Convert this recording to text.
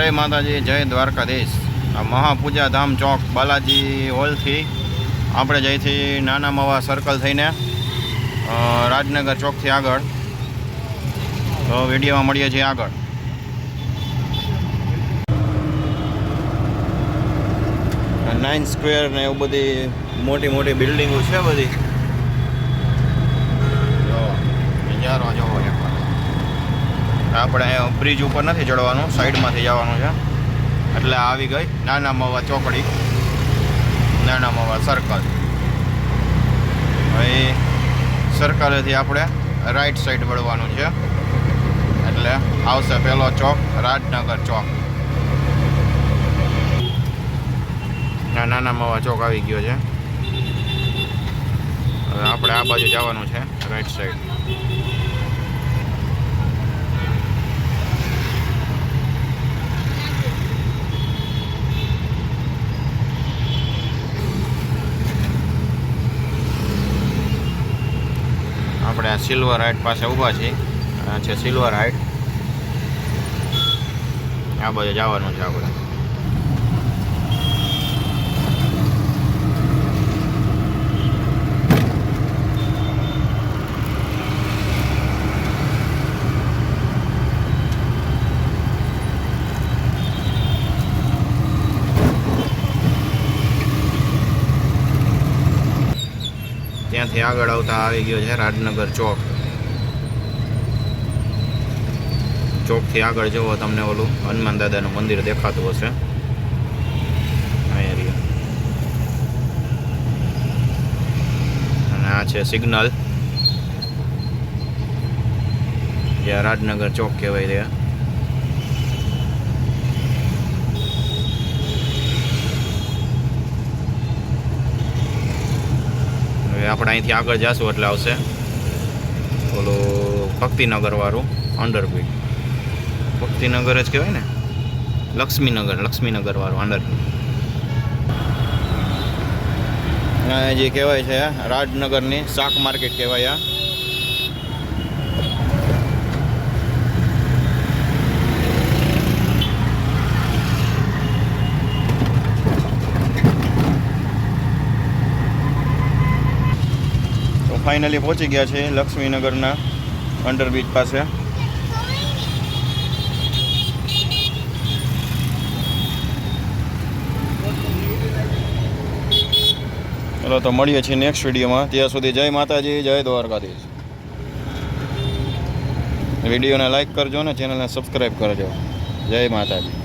जय माताजी जय द्वारकाधीश। आ महापूजा धाम चौक बालाजी हॉल थी આપણે જઈથી નાના મવા સર્કલ થઈને રાજનગર ચોકથી આગળ, તો વિડીયોમાં મળીએ છીએ આગળ। નાઇન સ્ક્વેર ને એવું બધી મોટી મોટી બિલ્ડિંગો છે બધી, જો નજારો જોવો એકવાર। આપણે બ્રિજ ઉપર નથી ચડવાનું, સાઈડમાંથી જવાનું છે, એટલે આવી ગઈ નાના મવા ચોકડી, નાના મવા સર્કલ। હવે સર્કલેથી આપણે રાઈટ સાઈડ વળવાનું છે, એટલે આવશે પહેલો ચોક રાજનગર ચોક। નાના મવા ચોક આવી ગયો છે। હવે આપણે આ બાજુ જવાનું છે રાઈટ સાઈડ। આપણે આ સિલ્વર હાઇટ પાસે ઊભા છીએ, આ છે સિલ્વર હાઇટ, આ બાજુ જવાનું છે આપણે। ત્યાંથી આગળ આવતા આવી ગયો છે રાજનગર ચોક। ચોકથી આગળ જુઓ તમને ઓલું હનુમાન દાદાનું મંદિર દેખાતું હશે, અહીંયા, અને આ છે સિગ્નલ, જ્યાં રાજનગર ચોક કહેવાય રહ્યા। આપણે અહીંથી આગળ જઈશું એટલે આવશે ઓલું ભક્તિનગર વાળું અંડરબ્રિજ, ભક્તિનગર જ કહેવાય ને, લક્ષ્મીનગર વાળું અંડરબ્રિજ જે કહેવાય છે રાજનગરની શાક માર્કેટ કહેવાય। ફાઇનલી પહોંચી ગયા છે લક્ષ્મીનગરના અંડરબ્રિજ પાસે। ચલો તો મળીએ છીએ નેક્સ્ટ વિડીયોમાં, ત્યાં સુધી જય માતાજી જય દ્વારકાધીશ। વિડીયોને લાઈક કરજો ને ચેનલને સબસ્ક્રાઈબ કરજો। જય માતાજી।